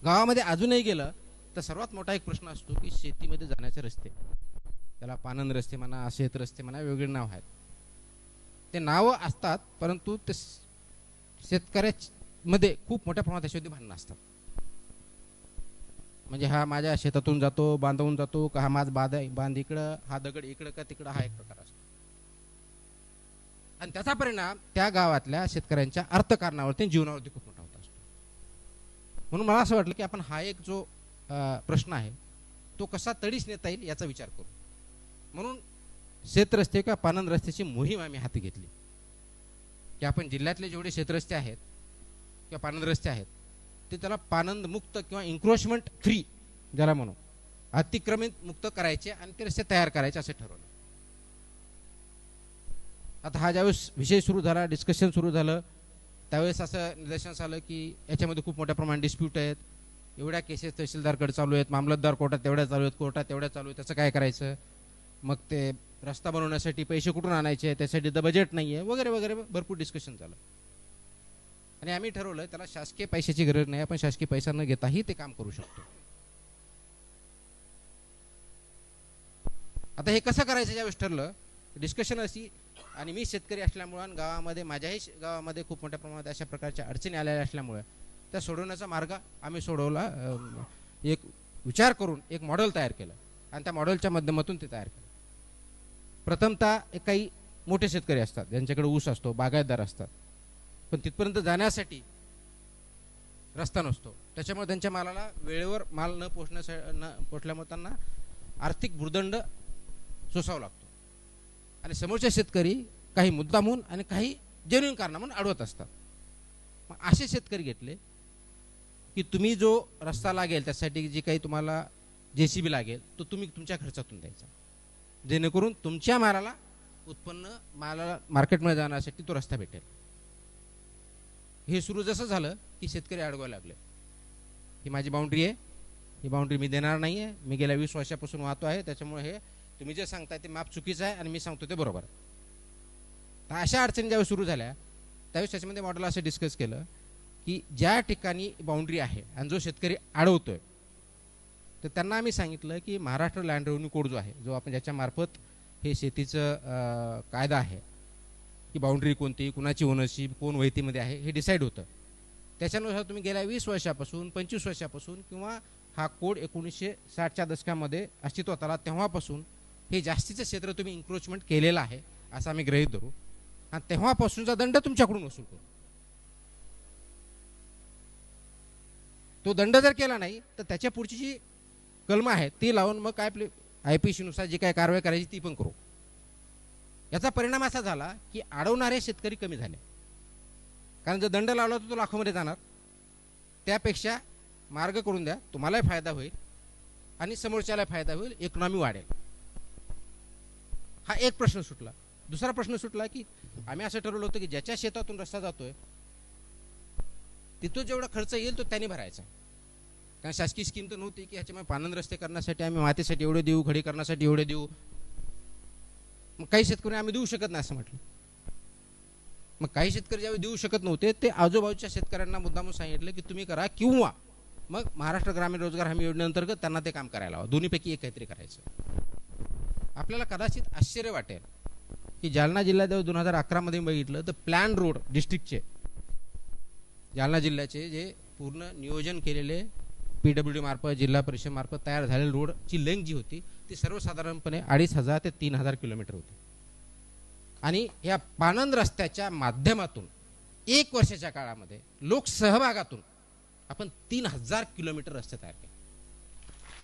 गावामध्ये अजूनही गेलं तर सर्वात मोठा एक प्रश्न असतो की शेतीमध्ये जाण्याचे रस्ते, त्याला पानंद रस्ते म्हणा, शेत रस्ते म्हणा, वेगवेगळे नाव आहेत. ते नावं असतात परंतु ते शेतकऱ्यामध्ये खूप मोठ्या प्रमाणात त्याच्यावरती भांडणं असतात. म्हणजे हा माझ्या शेतातून जातो, बांधवून जातो का, हा माझ बांध इकडं, हा दगड इकडं का तिकडं, हा एक प्रकार असतो. आणि त्याचा परिणाम त्या गावातल्या शेतकऱ्यांच्या अर्थकारणावरती, जीवनावरती खूप मोठा होत असतो. म्हणून मला असं वाटलं की आपण हा एक जो प्रश्न आहे तो कसा तडीस नेता येईल याचा विचार करू. म्हणून शेतरस्ते किंवा पानंद रस्त्याची मोहीम आम्ही हाती घेतली की आपण जिल्ह्यातले जेवढे शेतरस्ते आहेत किंवा पानंद रस्ते आहेत ते त्याला पानंद मुक्त किंवा इन्क्रोचमेंट फ्री ज्याला म्हणू, अतिक्रमित मुक्त करायचे आणि ते रस्ते तयार करायचे असे ठरवलं. आता हा ज्यावेळेस विषय सुरू झाला, डिस्कशन सुरू झालं, त्यावेळेस असं निदर्शनास आलं की याच्यामध्ये खूप मोठ्या प्रमाणात डिस्प्यूट आहेत, एवढ्या केसेस तहसीलदारकडे चालू आहेत, मामलतदार कोर्टात तेवढ्या चालू आहेत, कोर्टात तेवढ्या चालू आहेत, त्याचं काय करायचं, मग ते रस्ता बनवण्यासाठी पैसे कुठून आणायचे, त्यासाठी तर बजेट नाही आहे, वगैरे वगैरे भरपूर डिस्कशन झालं. आणि आम्ही ठरवलं त्याला शासकीय पैशाची गरज नाही, आपण शासकीय पैसा न घेताही ते काम करू शकतो. आता हे कसं करायचं ज्यावेळेस ठरलं, डिस्कशन अशी, आणि मी शेतकरी असल्यामुळे गावामध्ये माझ्याही गावामध्ये खूप मोठ्या प्रमाणात अशा प्रकारच्या अडचणी आलेल्या असल्यामुळे त्या सोडवण्याचा मार्ग आम्ही सोडवला. एक विचार करून एक मॉडेल तयार केलं आणि त्या मॉडेलच्या माध्यमातून ते तयार केलं. प्रथमतः काही मोठे शेतकरी असतात ज्यांच्याकडे ऊस असतो, बागायतदार असतात, पण तिथपर्यंत जाण्यासाठी रस्ता नसतो, त्याच्यामुळे त्यांच्या मालाला वेळेवर माल न पोचल्यामुळे त्यांना आर्थिक भुर्दंड सोसावा लागतो. आणि समोरचे शेतकरी काही मुद्दामून आणि काही जेन्युइन कारणामून अडवत असतात. मग असे शेतकरी घेतले की तुम्ही जो रस्ता लागेल त्यासाठी जी काही तुम्हाला JCB लागेल तो तुम्ही तुमच्या खर्चातून द्यायचा, जेणेकरून तुमच्या मालाला मालाला मार्केटमध्ये जाण्यासाठी तो रस्ता भेटेल. हे सुरू जसं झालं की शेतकरी अडवायला लागले ही माझी बाउंड्री आहे, ही बाउंड्री मी देणार नाही आहे, मी गेल्या 20 वर्षापासून वाहतो आहे, त्याच्यामुळे हे तुम्ही जे सांगताय ते माप चुकीचं आहे आणि मी सांगतो ते बरोबर. तर अशा अडचणी ज्यावेळेस सुरू झाल्या त्यावेळेस त्याच्यामध्ये मॉडेल असं डिस्कस केलं की ज्या ठिकाणी बाउंड्री आहे आणि जो शेतकरी अडवतोय तर त्यांना आम्ही सांगितलं की महाराष्ट्र लँड रेव्हेन्यू कोड जो आहे, जो आपण ज्याच्या मार्फत हे शेतीचं कायदा आहे की बाउंड्री कोणती, कुणाची ओनरशिप, कोण वहितीमध्ये आहे हे डिसाईड होतं. त्याच्यानुसार तुम्ही गेल्या 20 वर्षापासून 25 वर्षापासून किंवा हा कोड 1960च्या दशकामध्ये अस्तित्वात आला तेव्हापासून हे जास्तीचं क्षेत्र तुम्ही इन्क्रोचमेंट केलेलं आहे असं आम्ही गृहीत धरू आणि तेव्हापासूनचा दंड तुमच्याकडून वसूल करू. तो दंड जर केला नाही तर त्याच्या पुढची जी कलम आहे ती लावून मग काय आपली IPC नुसार जी काय कारवाई करायची ती पण करू. याचा परिणाम असा झाला की अडवणारे शेतकरी कमी झाले, कारण जर दंड लावला तर तो लाखोमध्ये जाणार, त्यापेक्षा मार्ग करून द्या, तुम्हालाही फायदा होईल आणि समोरच्याला फायदा होईल, इकॉनॉमी वाढेल. हा एक प्रश्न सुटला. दुसरा प्रश्न सुटला की आम्ही असं ठरवलं होतं की ज्याच्या शेतातून रस्ता जातोय तिथं जेवढा खर्च येईल तो त्यांनी भरायचा, कारण शासकीय स्कीम तर नव्हती की ह्याच्यामुळे पानंद रस्ते करण्यासाठी आम्ही मातीसाठी एवढे देऊ, खडी करण्यासाठी एवढे देऊ. मग काही शेतकरी आम्ही देऊ शकत नाही असं म्हटलं. मग काही शेतकरी ज्यावेळी देऊ शकत नव्हते ते आजूबाजूच्या शेतकऱ्यांना मुद्दामून सांगितलं की तुम्ही करा, किंवा मग महाराष्ट्र ग्रामीण रोजगार हमी योजनेअंतर्गत त्यांना ते काम करायला हवं, दोन्हीपैकी एक काहीतरी करायचं. आपल्याला कदाचित आश्चर्य वाटेल की जालना जिल्ह्यात 2011 मध्ये बघितलं तर प्लॅन रोड डिस्ट्रिक्टचे, जालना जिल्ह्याचे जे पूर्ण नियोजन केलेले PWD मार्फत, जिल्हा परिषद मार्फत तयार झालेले रोडची लेंथ जी होती ती सर्वसाधारणपणे 2500 ते 3000 किलोमीटर होती. आणि या पानंद रस्त्याच्या माध्यमातून 1 वर्षाच्या काळामध्ये लोकसहभागातून आपण 3000 किलोमीटर रस्ते तयार केले.